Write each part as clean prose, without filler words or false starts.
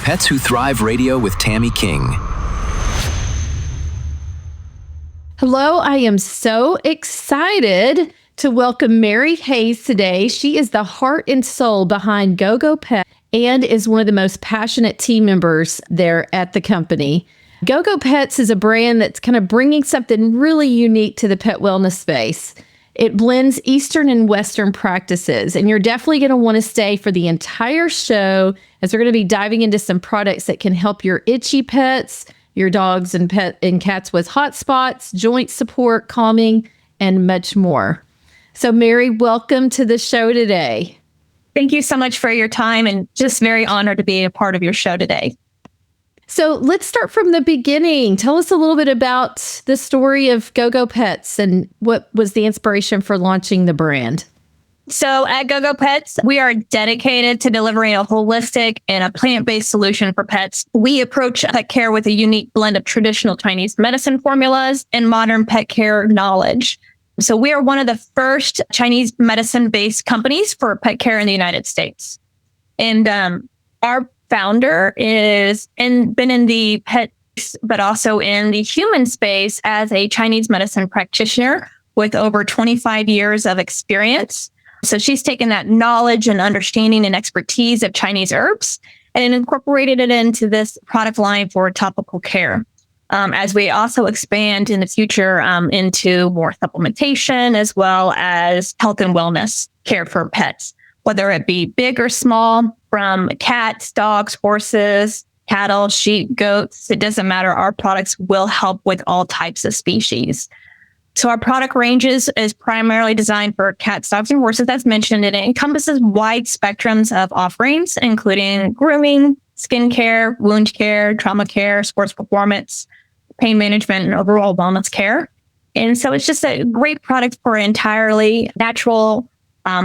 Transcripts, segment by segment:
Pets Who Thrive Radio with Tammy King. Hello, I am so excited to welcome Mary Hayes today. She is the heart and soul behind Gou Gou Pets and is one of the most passionate team members there at the company. Gou Gou Pets is a brand that's kind of bringing something really unique to the pet wellness space. It blends Eastern and Western practices, and you're definitely going to want to stay for the entire show as we're going to be diving into some products that can help your itchy pets, your dogs and cats with hotspots, joint support, calming, and much more. So Mary, welcome to the show today. Thank you so much for your time and just very honored to be a part of your show today. So let's start from the beginning. Tell us a little bit about the story of Gou Gou Pets and what was the inspiration for launching the brand. So at Gou Gou Pets, we are dedicated to delivering a holistic and a plant-based solution for pets. We approach pet care with a unique blend of traditional Chinese medicine formulas and modern pet care knowledge. So we are one of the first Chinese medicine-based companies for pet care in the United States. And our founder been in the pet, but also in the human space as a Chinese medicine practitioner with over 25 years of experience. So she's taken that knowledge and understanding and expertise of Chinese herbs and incorporated it into this product line for topical care. As we also expand in the future into more supplementation as well as health and wellness care for pets, whether it be big or small, from cats, dogs, horses, cattle, sheep, goats. It doesn't matter. Our products will help with all types of species. So our product ranges is primarily designed for cats, dogs, and horses, as mentioned, and it encompasses wide spectrums of offerings, including grooming, skincare, wound care, trauma care, sports performance, pain management, and overall wellness care. And so it's just a great product for entirely natural,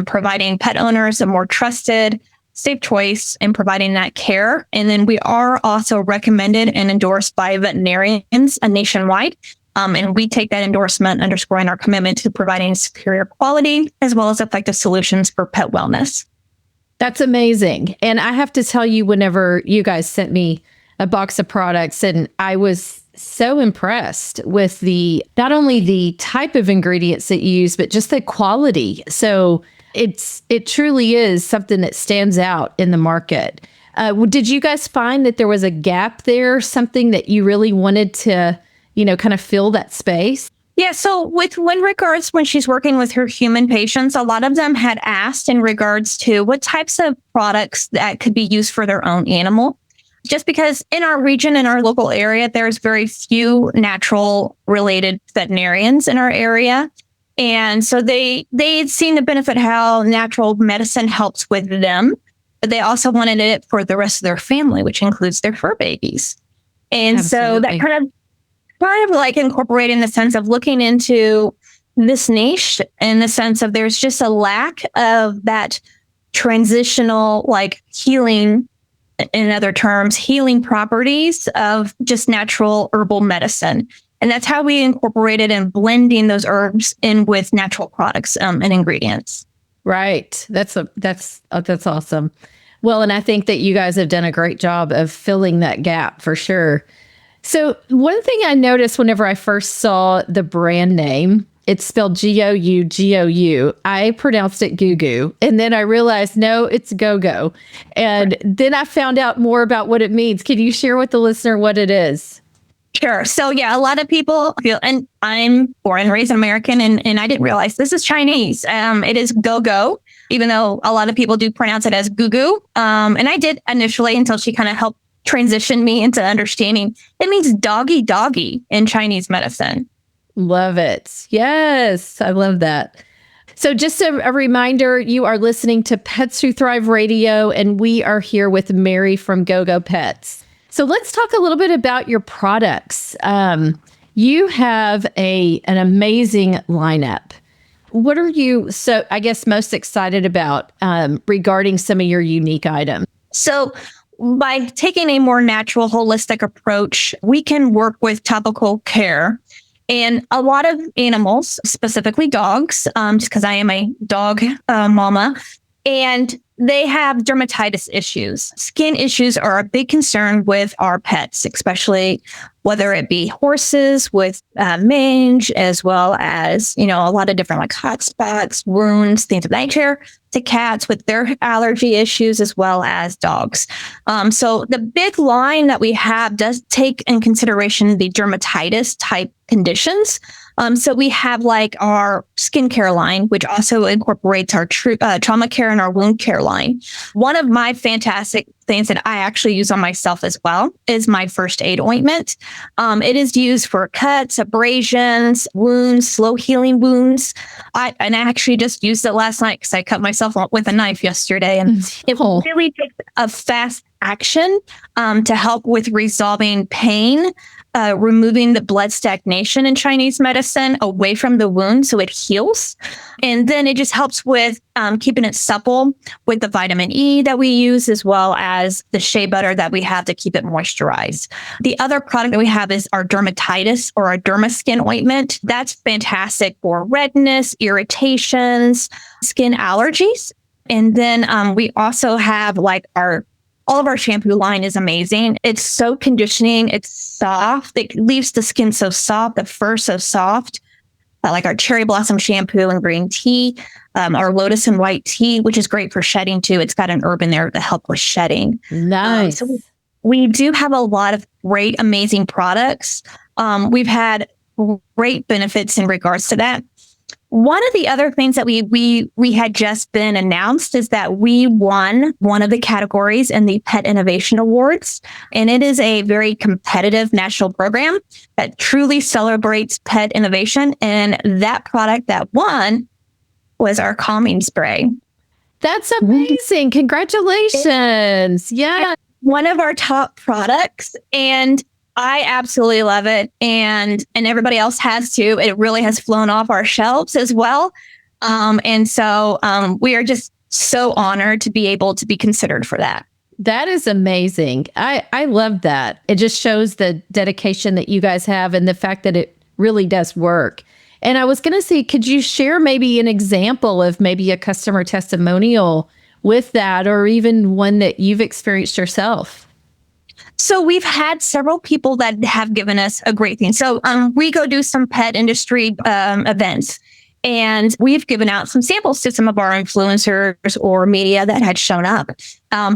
providing pet owners a more trusted, safe choice in providing that care. And then we are also recommended and endorsed by veterinarians nationwide. And we take that endorsement underscoring our commitment to providing superior quality as well as effective solutions for pet wellness. That's amazing. And I have to tell you, whenever you guys sent me a box of products, and I was so impressed with not only the type of ingredients that you use, but just the quality. So it truly is something that stands out in the market. Did you guys find that there was a gap there, something that you really wanted to, kind of fill that space? Yeah. So when she's working with her human patients, a lot of them had asked in regards to what types of products that could be used for their own animal. Just because in our region, in our local area, there's very few natural related veterinarians in our area. And so they had seen the benefit how natural medicine helps with them, but they also wanted it for the rest of their family, which includes their fur babies. And Absolutely. So that kind of like incorporating the sense of looking into this niche in the sense of there's just a lack of that transitional, like healing, in other terms, healing properties of just natural herbal medicine. And that's how we incorporated and blending those herbs in with natural products and ingredients. Right. That's awesome. Well, and I think that you guys have done a great job of filling that gap for sure. So one thing I noticed whenever I first saw the brand name, it's spelled Gou. I pronounced it Gou Gou. And then I realized, no, it's Gou Gou. And then I found out more about what it means. Can you share with the listener what it is? Sure. So yeah, a lot of people feel, and I'm born and raised American, and I didn't realize this is Chinese. It is Gou Gou, even though a lot of people do pronounce it as Gou Gou. And I did initially until she kind of helped transition me into understanding. It means doggy in Chinese medicine. Love it. Yes, I love that. So just a reminder, you are listening to Pets Who Thrive Radio, and we are here with Mary from Gou Gou Pets. So let's talk a little bit about your products. You have an amazing lineup. What are you, I guess, most excited about regarding some of your unique items? So by taking a more natural, holistic approach, we can work with topical care. And a lot of animals, specifically dogs, just because I am a dog mama, and they have dermatitis issues. Skin issues are a big concern with our pets, especially whether it be horses with mange, as well as, a lot of different like hot spots, wounds, things of that nature, to cats with their allergy issues, as well as dogs. So the big line that we have does take in consideration the dermatitis type conditions. So we have like our skincare line, which also incorporates our trauma care and our wound care line. One of my fantastic things that I actually use on myself as well is my first aid ointment. It is used for cuts, abrasions, wounds, slow healing wounds. I actually just used it last night because I cut myself with a knife yesterday, and it really takes a fast action to help with resolving pain, removing the blood stagnation in Chinese medicine away from the wound so it heals. And then it just helps with keeping it supple with the vitamin E that we use, as well as the shea butter that we have to keep it moisturized. The other product that we have is our dermatitis or our dermaskin ointment. That's fantastic for redness, irritations, skin allergies. And then we also have like all of our shampoo line is amazing. It's so conditioning. It's soft. It leaves the skin so soft, the fur so soft. Like our cherry blossom shampoo and green tea, our lotus and white tea, which is great for shedding too. It's got an herb in there to help with shedding. Nice. So we do have a lot of great, amazing products. We've had great benefits in regards to that. One of the other things that we had just been announced is that we won one of the categories in the Pet Innovation Awards. And it is a very competitive national program that truly celebrates pet innovation. And that product that won was our calming spray. That's amazing. Congratulations. Yeah. One of our top products. And I absolutely love it. And everybody else has too. It really has flown off our shelves as well. And so we are just so honored to be able to be considered for that. That is amazing. I love that. It just shows the dedication that you guys have and the fact that it really does work. And I was going to say, could you share maybe an example of maybe a customer testimonial with that, or even one that you've experienced yourself? So we've had several people that have given us a great thing. So we go do some pet industry events, and we've given out some samples to some of our influencers or media that had shown up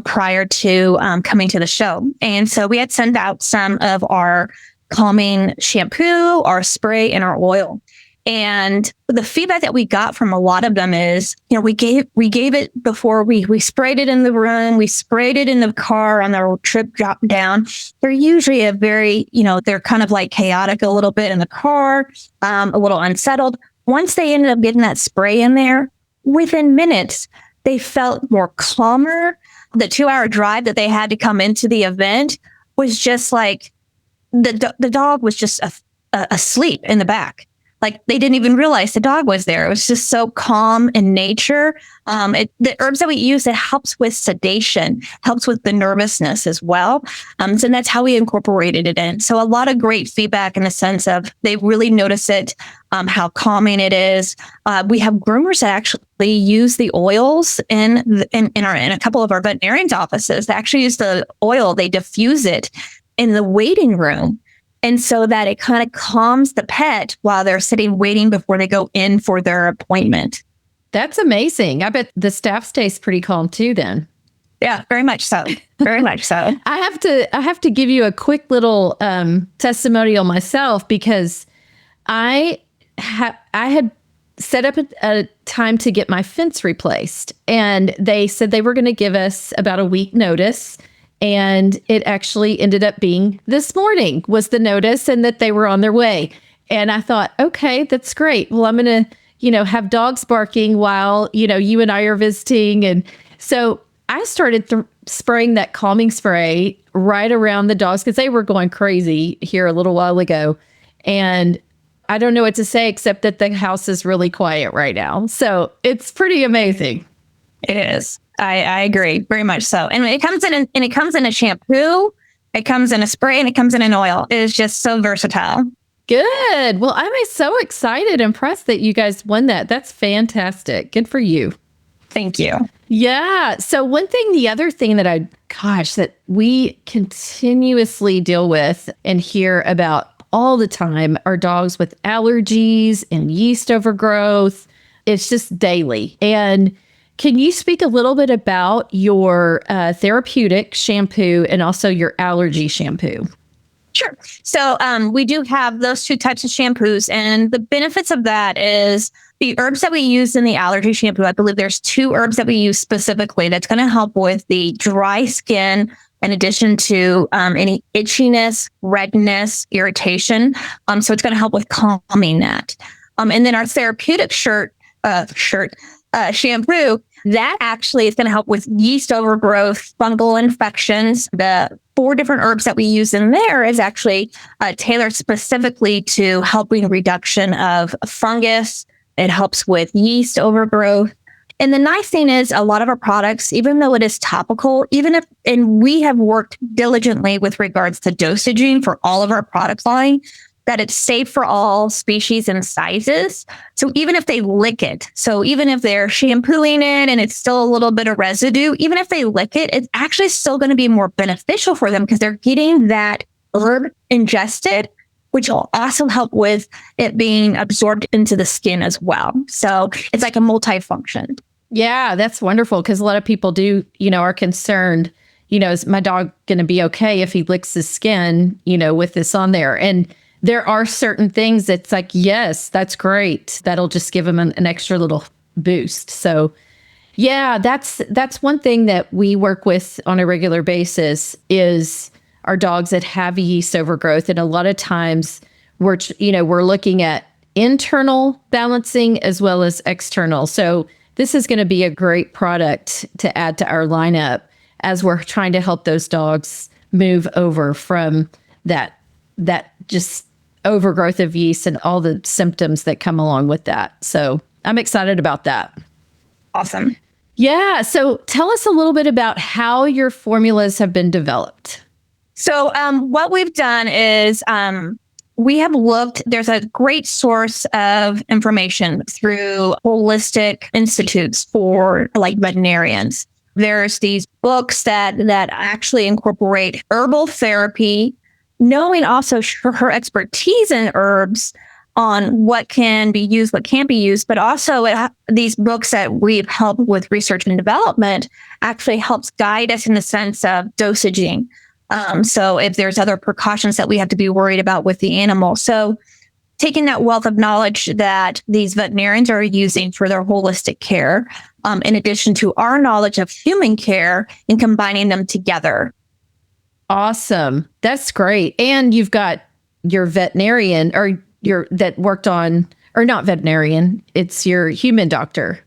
prior to coming to the show. And so we had sent out some of our calming shampoo, our spray, and our oil. And the feedback that we got from a lot of them is, we gave it before we sprayed it in the room, we sprayed it in the car on their trip down. They're usually a very, they're kind of like chaotic a little bit in the car, a little unsettled. Once they ended up getting that spray in there, within minutes, they felt more calmer. The 2-hour drive that they had to come into the event was just like the dog was just asleep in the back. Like they didn't even realize the dog was there. It was just so calm in nature. The herbs that we use, it helps with sedation, helps with the nervousness as well. So that's how we incorporated it in. So a lot of great feedback in the sense of they really notice it, how calming it is. We have groomers that actually use the oils in a couple of our veterinarians' offices. They actually use the oil. They diffuse it in the waiting room. And so that it kind of calms the pet while they're sitting waiting before they go in for their appointment. That's amazing. I bet the staff stays pretty calm too then. Yeah, very much so. Very much so. I have to give you a quick little testimonial myself, because I had set up a time to get my fence replaced, and they said they were going to give us about a week notice. And it actually ended up being this morning was the notice, and that they were on their way. And I thought, okay, that's great. Well, I'm going to, have dogs barking while, you and I are visiting. And so I started spraying that calming spray right around the dogs because they were going crazy here a little while ago. And I don't know what to say except that the house is really quiet right now. So it's pretty amazing. It is. I agree very much so. And it comes in a shampoo, it comes in a spray, and it comes in an oil. It is just so versatile. Good. Well, I'm so excited, impressed that you guys won that. That's fantastic. Good for you. Thank you. Yeah. So the other thing that we continuously deal with and hear about all the time are dogs with allergies and yeast overgrowth. It's just daily. And can you speak a little bit about your therapeutic shampoo and also your allergy shampoo? Sure. So we do have those two types of shampoos. And the benefits of that is the herbs that we use in the allergy shampoo. I believe there's two herbs that we use specifically that's going to help with the dry skin in addition to any itchiness, redness, irritation. So it's going to help with calming that. And then our therapeutic shampoo, that actually is going to help with yeast overgrowth, fungal infections. The 4 different herbs that we use in there is actually tailored specifically to helping reduction of fungus. It helps with yeast overgrowth. And the nice thing is a lot of our products, even though it is topical, and we have worked diligently with regards to dosaging for all of our product line, that it's safe for all species and sizes. So even if they lick it, so even if they're shampooing it and it's still a little bit of residue, even if they lick it, it's actually still going to be more beneficial for them because they're getting that herb ingested, which will also help with it being absorbed into the skin as well. So it's like a multifunction. Yeah, that's wonderful because a lot of people are concerned, is my dog going to be okay if he licks his skin, with this on there? And there are certain things that's like, yes, that's great. That'll just give him an extra little boost. So yeah, that's one thing that we work with on a regular basis is our dogs that have yeast overgrowth. And a lot of times we're looking at internal balancing as well as external. So this is going to be a great product to add to our lineup as we're trying to help those dogs move over from that just overgrowth of yeast and all the symptoms that come along with that. So I'm excited about that. Awesome. Yeah. So tell us a little bit about how your formulas have been developed. So what we've done is we have looked, there's a great source of information through holistic institutes for like veterinarians. There's these books that actually incorporate herbal therapy, knowing also her expertise in herbs on what can be used, what can't be used, but also these books that we've helped with research and development actually helps guide us in the sense of dosaging. So if there's other precautions that we have to be worried about with the animal. So taking that wealth of knowledge that these veterinarians are using for their holistic care, in addition to our knowledge of human care and combining them together. Awesome. That's great. And you've got your veterinarian that worked on, or not veterinarian, it's your human doctor.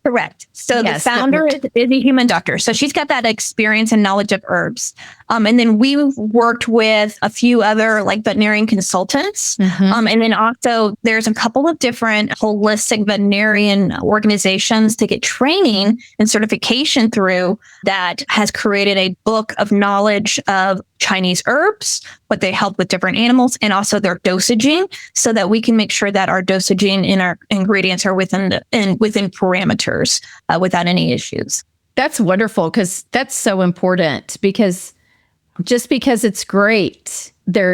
Correct. So yes, the founder is a human doctor. So she's got that experience and knowledge of herbs. And then we've worked with a few other like veterinarian consultants. Mm-hmm. And then also there's a couple of different holistic veterinarian organizations to get training and certification through that has created a book of knowledge of Chinese herbs, what they help with different animals, and also their dosaging so that we can make sure that our dosaging and our ingredients are within parameters without any issues. That's wonderful because that's so important because just because it's great,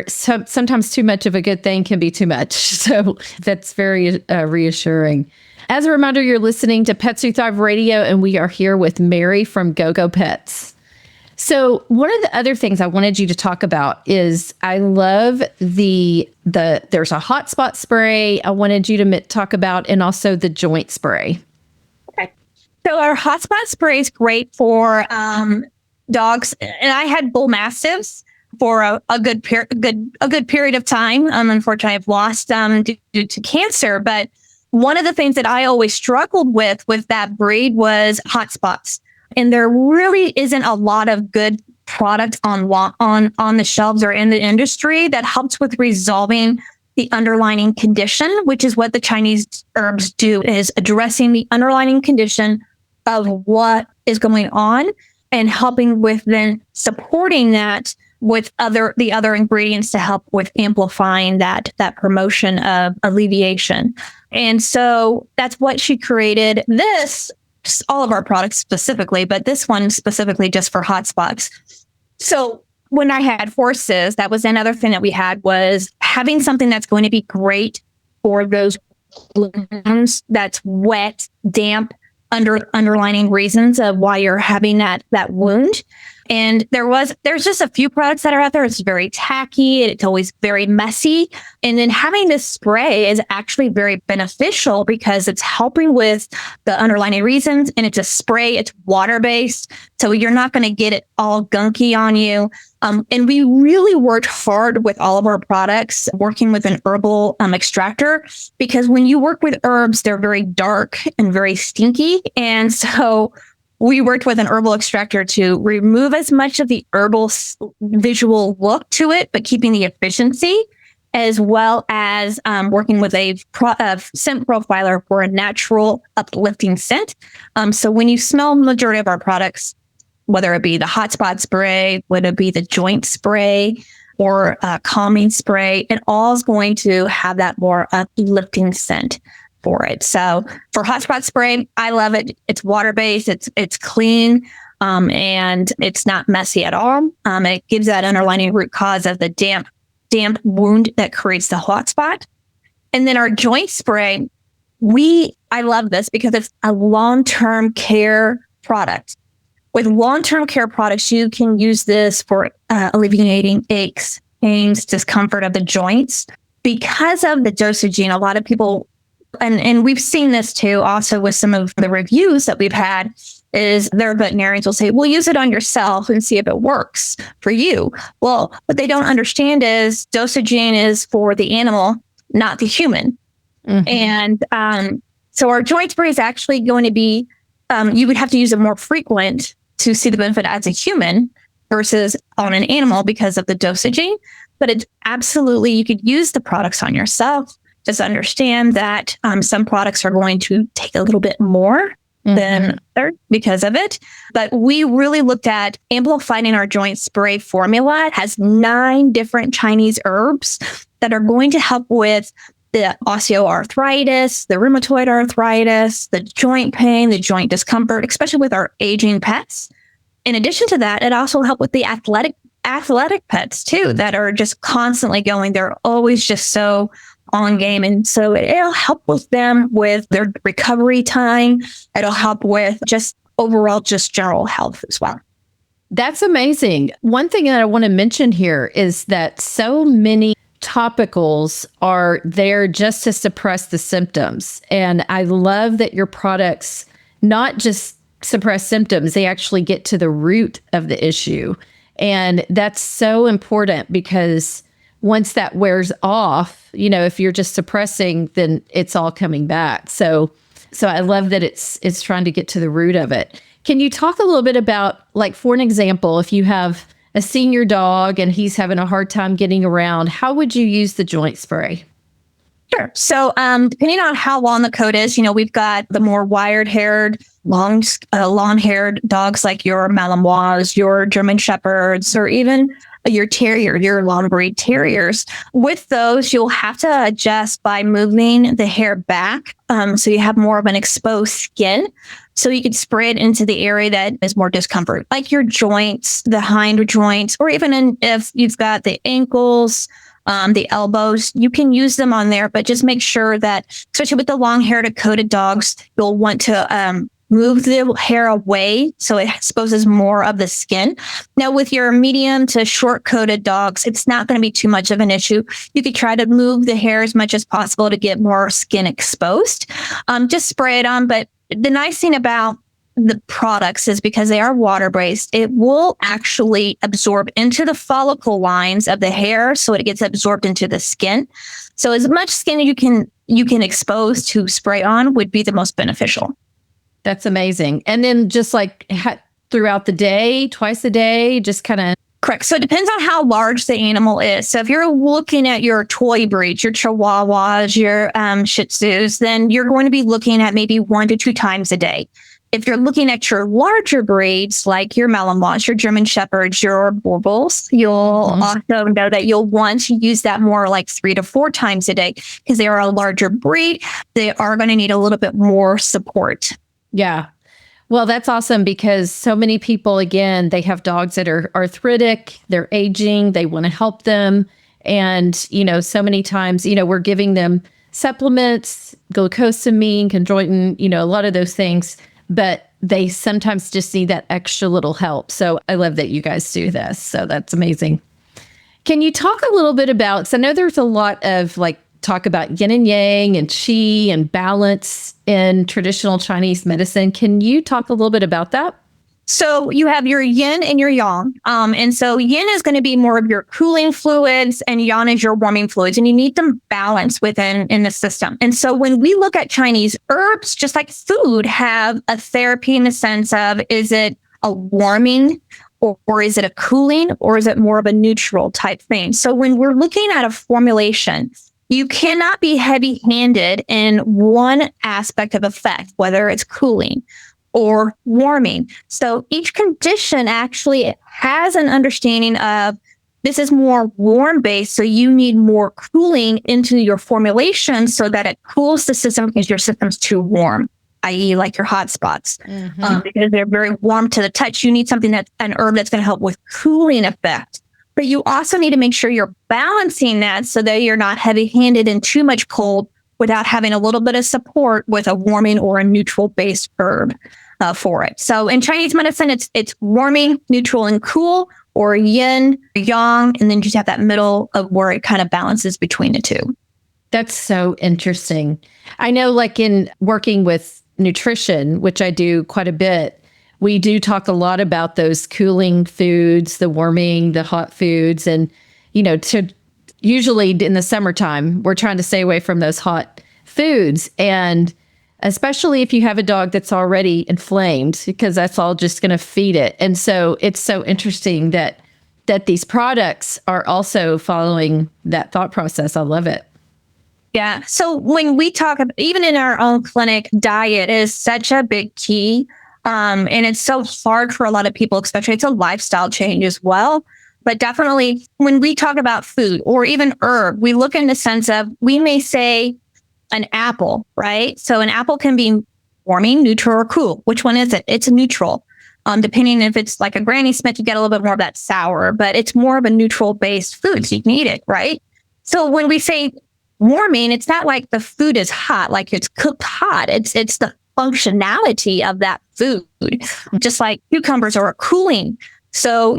sometimes too much of a good thing can be too much. So that's very reassuring. As a reminder, you're listening to Pets Who Thrive Radio, and we are here with Mary from Gou Gou Pets. So one of the other things I wanted you to talk about is I love there's a Hotspot spray I wanted you to talk about, and also the joint spray. Okay. So our Hotspot spray is great for dogs, and I had bull mastiffs for a good period of time. Unfortunately, I've lost due to cancer. But one of the things that I always struggled with that breed was Hotspots. And there really isn't a lot of good product on the shelves or in the industry that helps with resolving the underlying condition, which is what the Chinese herbs do, is addressing the underlying condition of what is going on and helping with then supporting that with the other ingredients to help with amplifying that promotion of alleviation. And so that's what she created this all of our products specifically, but this one specifically just for hotspots. So when I had horses, that was another thing that we had, was having something that's going to be great for those wounds that's wet, damp, underlining reasons of why you're having that wound. And there's just a few products that are out there. It's very tacky. It's always very messy. And then having this spray is actually very beneficial because it's helping with the underlying reasons. And it's a spray. It's water-based. So you're not going to get it all gunky on you. And we really worked hard with all of our products, working with an herbal extractor, because when you work with herbs, they're very dark and very stinky. And so we worked with an herbal extractor to remove as much of the herbal visual look to it, but keeping the efficiency, as well as working with a scent profiler for a natural uplifting scent. So when you smell the majority of our products, whether it be the Hotspot spray, whether it be the joint spray or calming spray, it all is going to have that more uplifting scent for it. So for Hotspot spray, I love it. It's water-based, it's clean, and it's not messy at all. It gives that underlying root cause of the damp wound that creates the hotspot. And then our joint spray, I love this because it's a long-term care product. With long-term care products, you can use this for alleviating aches, pains, discomfort of the joints. Because of the dosaging, a lot of people, and we've seen this too also with some of the reviews that we've had, is their veterinarians will say, well, use it on yourself and see if it works for you. Well, what they don't understand is dosaging is for the animal, not the human. Mm-hmm. And so our joint spray is actually going to be, you would have to use it more frequent to see the benefit as a human versus on an animal because of the dosaging. But it's absolutely, you could use the products on yourself. Just understand that some products are going to take a little bit more than others because of it. But we really looked at amplifying our joint spray formula. It has 9 different Chinese herbs that are going to help with the osteoarthritis, the rheumatoid arthritis, the joint pain, the joint discomfort, especially with our aging pets. In addition to that, it also helped with the athletic pets too, that are just constantly going. They're always just so on game. And so it'll help with them with their recovery time. It'll help with just overall, just general health as well. That's amazing. One thing that I want to mention here is that so many topicals are there just to suppress the symptoms. And I love that your products not just suppress symptoms, they actually get to the root of the issue. And that's so important because once that wears off, if you're just suppressing, then it's all coming back. So I love that it's trying to get to the root of it. Can you talk a little bit about, like, for an example, if you have a senior dog and he's having a hard time getting around, how would you use the joint spray? Sure. So depending on how long the coat is, we've got the more wired-haired, long-haired dogs like your Malinois, your German Shepherds, or even your terrier, your long breed terriers. With those, you'll have to adjust by moving the hair back so you have more of an exposed skin. So you could spray it into the area that is more discomfort, like your joints, the hind joints, or even if you've got the ankles, the elbows, you can use them on there, but just make sure that, especially with the long-haired coated dogs, you'll want to move the hair away so it exposes more of the skin. Now, with your medium to short coated dogs, it's not going to be too much of an issue. You could try to move the hair as much as possible to get more skin exposed. Just spray it on. But the nice thing about the products is because they are water-based, it will actually absorb into the follicle lines of the hair, so it gets absorbed into the skin. So as much skin you can expose to spray on would be the most beneficial. That's amazing. And then just like throughout the day, twice a day, just kind of. Correct. So it depends on how large the animal is. So if you're looking at your toy breeds, your Chihuahuas, your Shih Tzus, then you're going to be looking at maybe 1 to 2 times a day. If you're looking at your larger breeds, like your Malinois, your German Shepherds, your Borbals, you'll also know that you'll want to use that more like 3 to 4 times a day because they are a larger breed. They are going to need a little bit more support. Yeah. Well, that's awesome because so many people, again, they have dogs that are arthritic, they're aging, they want to help them. And, so many times, we're giving them supplements, glucosamine, chondroitin, a lot of those things, but they sometimes just need that extra little help. So I love that you guys do this. So that's amazing. Can you talk a little bit about, so I know there's a lot of talk about yin and yang and qi and balance in traditional Chinese medicine. Can you talk a little bit about that? So you have your yin and your yang. And so yin is going to be more of your cooling fluids and yang is your warming fluids. And you need them balanced in the system. And so when we look at Chinese herbs, just like food, have a therapy in the sense of, is it a warming or is it a cooling or is it more of a neutral type thing? So when we're looking at a formulation, you cannot be heavy-handed in one aspect of effect, whether it's cooling or warming. So each condition actually has an understanding of this is more warm-based, so you need more cooling into your formulation so that it cools the system because your system's too warm, i.e. like your hotspots. Because they're very warm to the touch. You need something that's an herb that's going to help with cooling effect. But you also need to make sure you're balancing that so that you're not heavy-handed in too much cold without having a little bit of support with a warming or a neutral-based herb for it. So in Chinese medicine, it's warming, neutral, and cool, or yin, yang, and then you just have that middle of where it kind of balances between the two. That's so interesting. I know in working with nutrition, which I do quite a bit, we do talk a lot about those cooling foods, the warming, the hot foods. And, usually in the summertime, we're trying to stay away from those hot foods. And especially if you have a dog that's already inflamed, because that's all just going to feed it. And so it's so interesting that these products are also following that thought process. I love it. Yeah. So when we talk about, even in our own clinic, diet is such a big key. And it's so hard for a lot of people, especially it's a lifestyle change as well. But definitely when we talk about food or even herb, we look in the sense of, we may say an apple, right? So an apple can be warming, neutral, or cool. Which one is it? It's a neutral. Depending if it's like a Granny Smith, you get a little bit more of that sour, but it's more of a neutral based food. So you can eat it, right? So when we say warming, it's not like the food is hot, like it's cooked hot. It's the functionality of that food, just like cucumbers are cooling. So,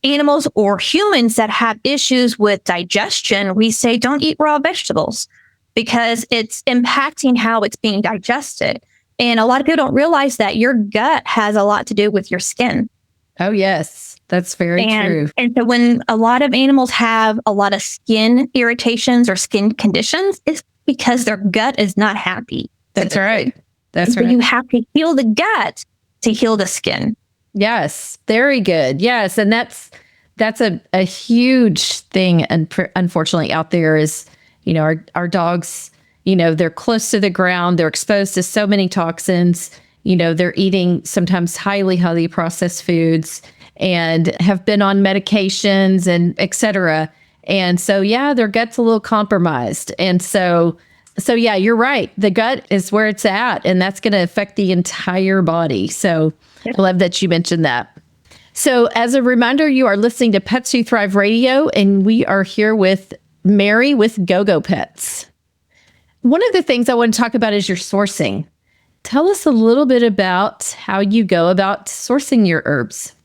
animals or humans that have issues with digestion, we say don't eat raw vegetables because it's impacting how it's being digested. And a lot of people don't realize that your gut has a lot to do with your skin. Oh, yes. That's very true. And so when a lot of animals have a lot of skin irritations or skin conditions, it's because their gut is not happy. That's right. That's so right. You have to heal the gut to heal the skin. Yes. Very good. Yes. And that's a huge thing. And unfortunately out there is, our dogs, they're close to the ground. They're exposed to so many toxins. They're eating sometimes highly, highly processed foods and have been on medications and et cetera. And so, their gut's a little compromised. And so yeah, you're right. The gut is where it's at, and that's going to affect the entire body. So I love that you mentioned that. So as a reminder, you are listening to Pets Who Thrive Radio, and we are here with Mary with Gou Gou Pets. One of the things I want to talk about is your sourcing. Tell us a little bit about how you go about sourcing your herbs.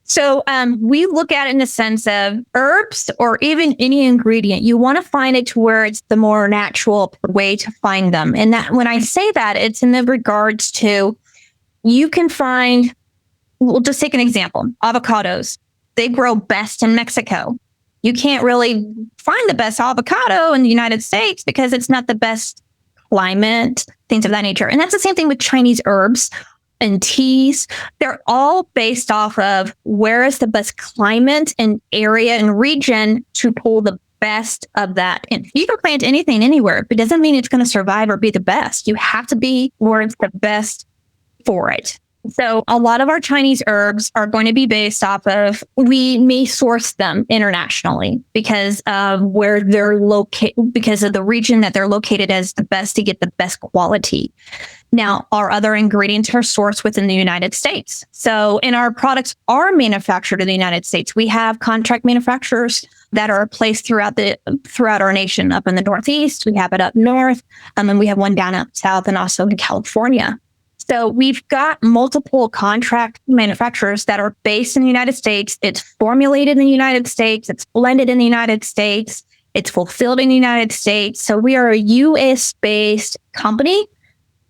So we look at it in the sense of herbs or even any ingredient. You want to find it to where it's the more natural way to find them. And that when I say that, it's in the regards to you can find, we'll just take an example, avocados. They grow best in Mexico. You can't really find the best avocado in the United States because it's not the best climate, things of that nature. And that's the same thing with Chinese herbs and teas. They're all based off of where is the best climate and area and region to pull the best of that. And you can plant anything anywhere, but it doesn't mean it's going to survive or be the best. You have to be where it's the best for it. So a lot of our Chinese herbs are going to be based off of, we may source them internationally because of where they're located, because of the region that they're located as the best to get the best quality. Now, our other ingredients are sourced within the United States. So, and our products are manufactured in the United States. We have contract manufacturers that are placed throughout our nation. Up in the Northeast, we have it up north, and we have one down up south, and also in California. So we've got multiple contract manufacturers that are based in the United States. It's formulated in the United States. It's blended in the United States. It's fulfilled in the United States. So we are a US-based company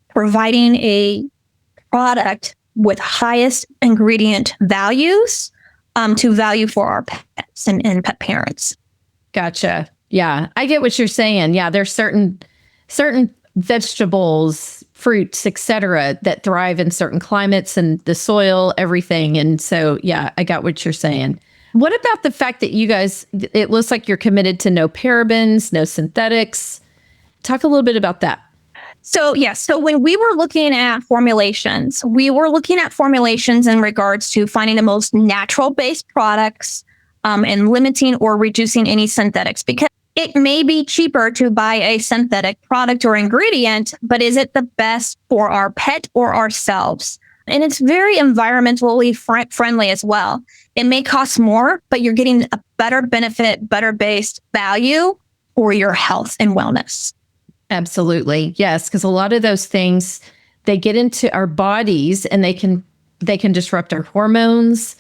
providing a product with highest ingredient values to value for our pets and pet parents. Gotcha. Yeah, I get what you're saying. Yeah, there's certain vegetables, fruits, etc., that thrive in certain climates and the soil, everything. And so, yeah, I got what you're saying. What about the fact that you guys, it looks like you're committed to no parabens, no synthetics. Talk a little bit about that. So, yeah. So when we were looking at formulations, in regards to finding the most natural-based products and limiting or reducing any synthetics, because it may be cheaper to buy a synthetic product or ingredient, but is it the best for our pet or ourselves? And it's very environmentally friendly as well. It may cost more, but you're getting a better benefit, better based value for your health and wellness. Absolutely. Yes. Because a lot of those things, they get into our bodies and they can disrupt our hormones,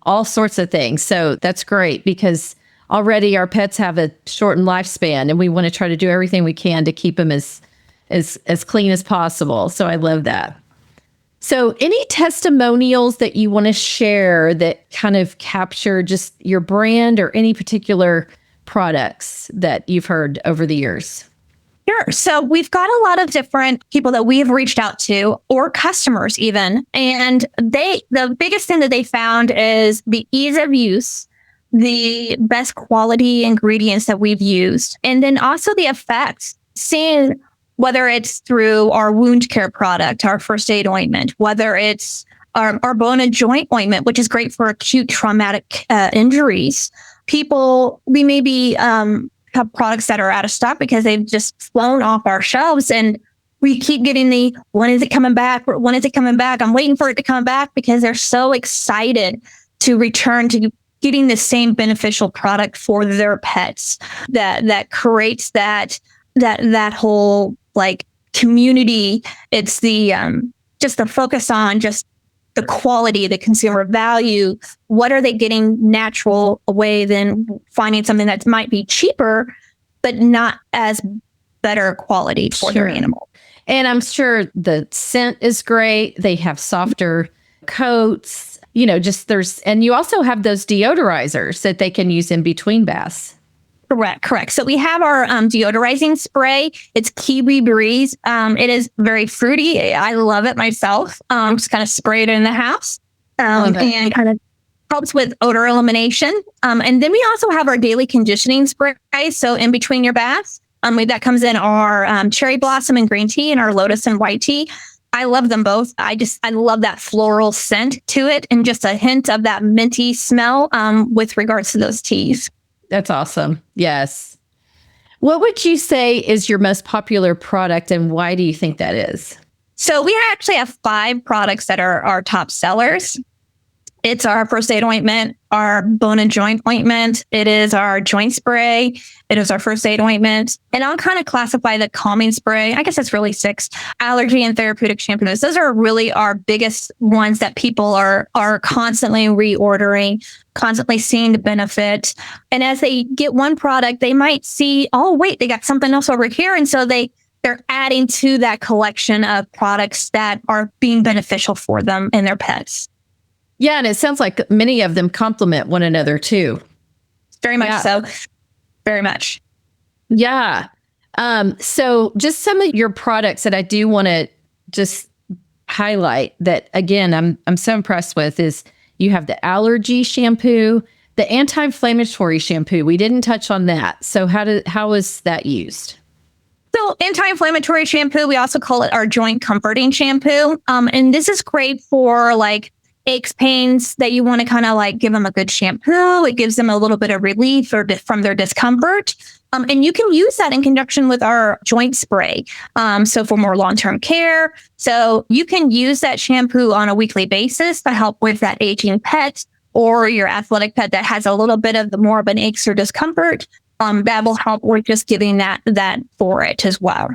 all sorts of things. So that's great because already our pets have a shortened lifespan and we want to try to do everything we can to keep them as clean as possible. So I love that. So any testimonials that you want to share that kind of capture just your brand or any particular products that you've heard over the years? Sure. So we've got a lot of different people that we have reached out to, or customers even. And the biggest thing that they found is the ease of use, the best quality ingredients that we've used, and then also the effects, seeing whether it's through our wound care product, our first aid ointment, whether it's our bone and joint ointment, which is great for acute traumatic injuries. We may be have products that are out of stock because they've just flown off our shelves, and we keep getting when is it coming back? When is it coming back? I'm waiting for it to come back because they're so excited to return to getting the same beneficial product for their pets that creates that whole like community. It's the just the focus on just the quality, the consumer value. What are they getting natural away than finding something that might be cheaper, but not as better quality for their animal? And I'm sure the scent is great. They have softer coats, and you also have those deodorizers that they can use in between baths. Correct. So we have our deodorizing spray. It's Kiwi Breeze. It is very fruity. I love it myself. Just kind of spray it in the house and kind of helps with odor elimination. And then we also have our daily conditioning spray. So in between your baths, that comes in our cherry blossom and green tea and our lotus and white tea. I love them both. I love that floral scent to it and just a hint of that minty smell with regards to those teas. That's awesome. Yes. What would you say is your most popular product and why do you think that is? So we actually have 5 products that are our top sellers. It's our first aid ointment, our bone and joint ointment. It is our joint spray. It is our first aid ointment. And I'll kind of classify the calming spray. I guess it's really 6. Allergy and therapeutic shampoos. Those are really our biggest ones that people are constantly reordering, constantly seeing the benefit. And as they get one product, they might see, oh, wait, they got something else over here. And so they're adding to that collection of products that are being beneficial for them and their pets. Yeah, and it sounds like many of them complement one another too. Very much so. Very much. Yeah. So just some of your products that I do want to just highlight that, again, I'm so impressed with is you have the allergy shampoo, the anti-inflammatory shampoo. We didn't touch on that. So how is that used? So anti-inflammatory shampoo, we also call it our joint comforting shampoo. And this is great for like aches, pains that you want to kind of like give them a good shampoo. It gives them a little bit of relief from their discomfort. And you can use that in conjunction with our joint spray. So for more long-term care. So you can use that shampoo on a weekly basis to help with that aging pet or your athletic pet that has a little bit of more of an aches or discomfort. That will help with just giving that for it as well.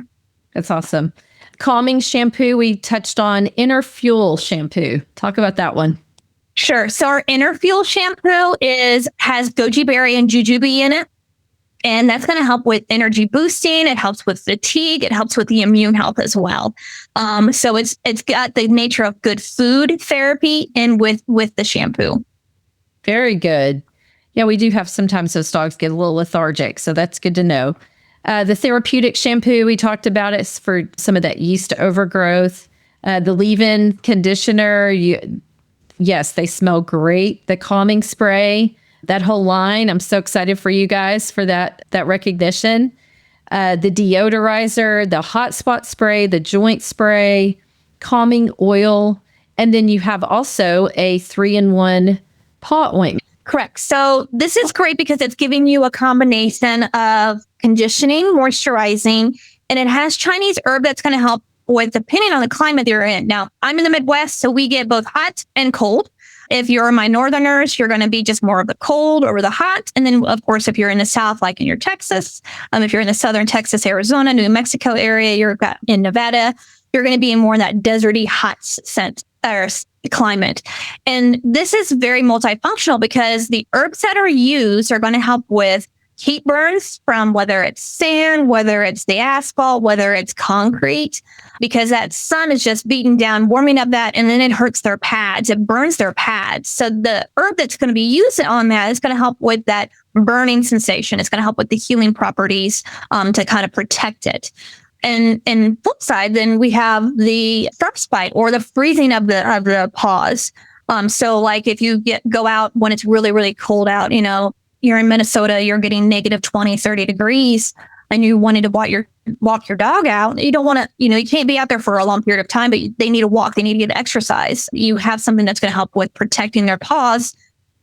That's awesome. Calming shampoo, we touched on Inner Fuel shampoo. Talk about that one. Sure. So our Inner Fuel shampoo has goji berry and jujube in it. And that's going to help with energy boosting. It helps with fatigue. It helps with the immune health as well. So it's got the nature of good food therapy and with the shampoo. Very good. Yeah, we do have sometimes those dogs get a little lethargic. So that's good to know. The therapeutic shampoo, we talked about it for some of that yeast overgrowth. The leave-in conditioner, yes, they smell great. The calming spray, that whole line, I'm so excited for you guys for that recognition. The deodorizer, the Hotspot spray, the joint spray, calming oil, and then you have also a 3-in-1 paw ointment. Correct. So this is great because it's giving you a combination of conditioning, moisturizing, and it has Chinese herb that's going to help with depending on the climate you're in. Now, I'm in the Midwest, so we get both hot and cold. If you're my northerners, you're going to be just more of the cold or the hot. And then, of course, if you're in the South, like in your Texas, if you're in the southern Texas, Arizona, New Mexico area, you're in Nevada, you're going to be in more of that deserty hot scent or climate. And this is very multifunctional because the herbs that are used are going to help with heat burns from whether it's sand, whether it's the asphalt, whether it's concrete, because that sun is just beating down, warming up that, and then it hurts their pads. It burns their pads. So the herb that's going to be used on that is going to help with that burning sensation. It's going to help with the healing properties to kind of protect it. And flip side, then we have the frostbite or the freezing of the paws. So like if you go out when it's really, really cold out, you're in Minnesota, you're getting negative 20, 30 degrees, and you wanted to walk your dog out. You don't want to, you can't be out there for a long period of time, but they need to walk. They need to get exercise. You have something that's going to help with protecting their paws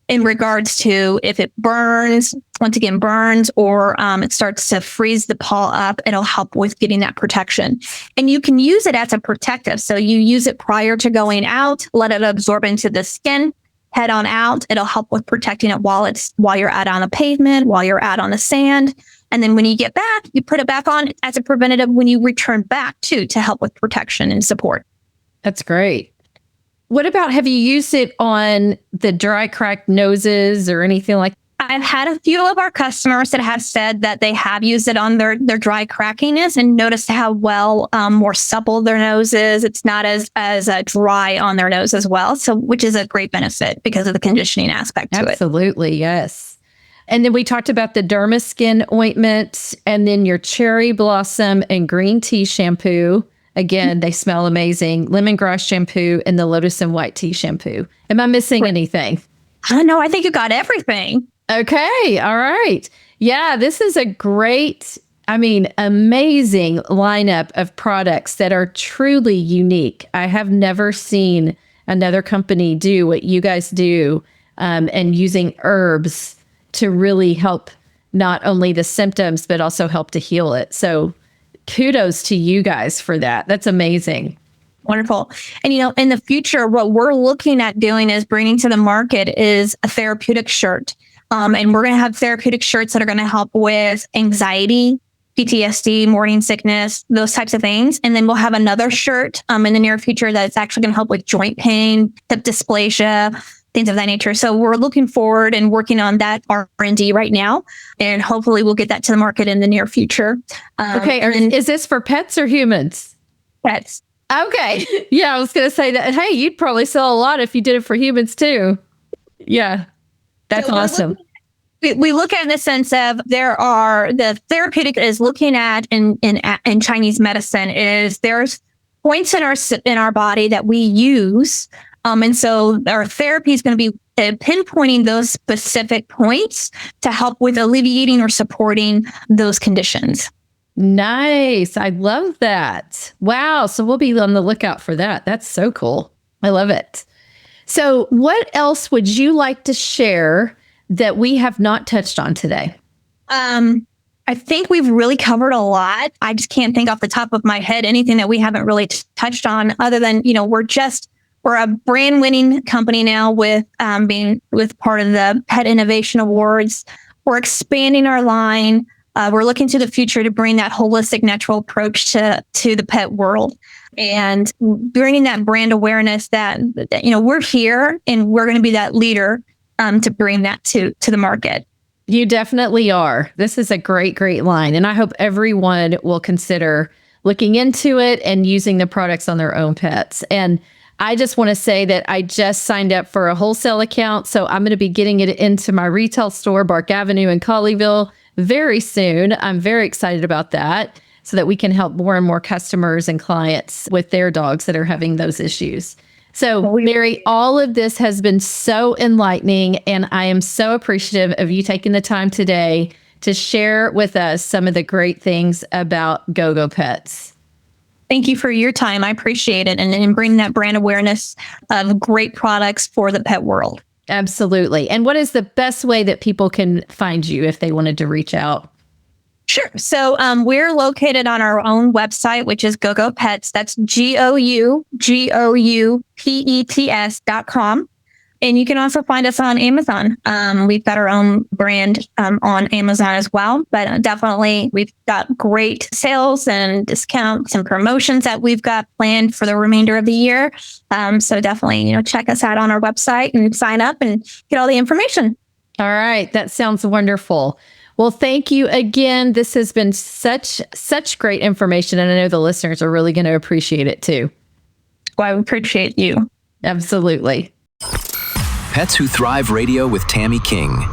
in regards to if it burns, once again, burns, or it starts to freeze the paw up, it'll help with getting that protection. And you can use it as a protective. So you use it prior to going out, let it absorb into the skin, head on out. It'll help with protecting it while you're out on the pavement, while you're out on the sand. And then when you get back, you put it back on as a preventative when you return back to help with protection and support. That's great. What about, have you used it on the dry, cracked noses or anything like that? I've had a few of our customers that have said that they have used it on their dry crackiness and noticed how more supple their nose is. It's not as dry on their nose as well. So, which is a great benefit because of the conditioning aspect to it. Absolutely. Yes. And then we talked about the Dermaskin ointment and then your cherry blossom and green tea shampoo. Again, they smell amazing. Lemongrass shampoo and the lotus and white tea shampoo. Am I missing anything? No, I think you got everything. Okay. All right. Yeah, this is a great, amazing lineup of products that are truly unique. I have never seen another company do what you guys do, and using herbs to really help not only the symptoms, but also help to heal it. So kudos to you guys for that. That's amazing. Wonderful. And, in the future, what we're looking at doing is bringing to the market is a therapeutic shirt. And we're going to have therapeutic shirts that are going to help with anxiety, PTSD, morning sickness, those types of things. And then we'll have another shirt in the near future that's actually going to help with joint pain, hip dysplasia, things of that nature. So we're looking forward and working on that R&D right now. And hopefully we'll get that to the market in the near future. Okay. Is this for pets or humans? Pets. Okay. Yeah, I was going to say that. Hey, you'd probably sell a lot if you did it for humans too. Yeah. That's awesome. We look at it in the sense of the therapeutic is looking at in Chinese medicine is there's points in our body that we use. And so our therapy is going to be pinpointing those specific points to help with alleviating or supporting those conditions. Nice. I love that. Wow. So we'll be on the lookout for that. That's so cool. I love it. So what else would you like to share that we have not touched on today? I think we've really covered a lot. I just can't think off the top of my head anything that we haven't really touched on other than, we're a brand winning company now with being with part of the Pet Innovation Awards. We're expanding our line. We're looking to the future to bring that holistic, natural approach to the pet world and bringing that brand awareness that we're here and we're going to be that leader to bring that to the market. You definitely are. This is a great, great line. And I hope everyone will consider looking into it and using the products on their own pets. And I just want to say that I just signed up for a wholesale account. So I'm going to be getting it into my retail store, Bark Avenue in Colleyville, very soon. I'm very excited about that so that we can help more and more customers and clients with their dogs that are having those issues. So, Mary, all of this has been so enlightening, and I am so appreciative of you taking the time today to share with us some of the great things about Gou Gou Pets. Thank you for your time. I appreciate it, and bring that brand awareness of great products for the pet world. Absolutely. And what is the best way that people can find you if they wanted to reach out? Sure. So we're located on our own website, which is Gou Gou Pets. That's GOUGOUPETS.com. And you can also find us on Amazon. We've got our own brand on Amazon as well. But definitely, we've got great sales and discounts and promotions that we've got planned for the remainder of the year. So definitely, check us out on our website and sign up and get all the information. All right. That sounds wonderful. Well, thank you again. This has been such great information, and I know the listeners are really going to appreciate it too. Well, I appreciate you. Absolutely. Pets Who Thrive Radio with Tammy King.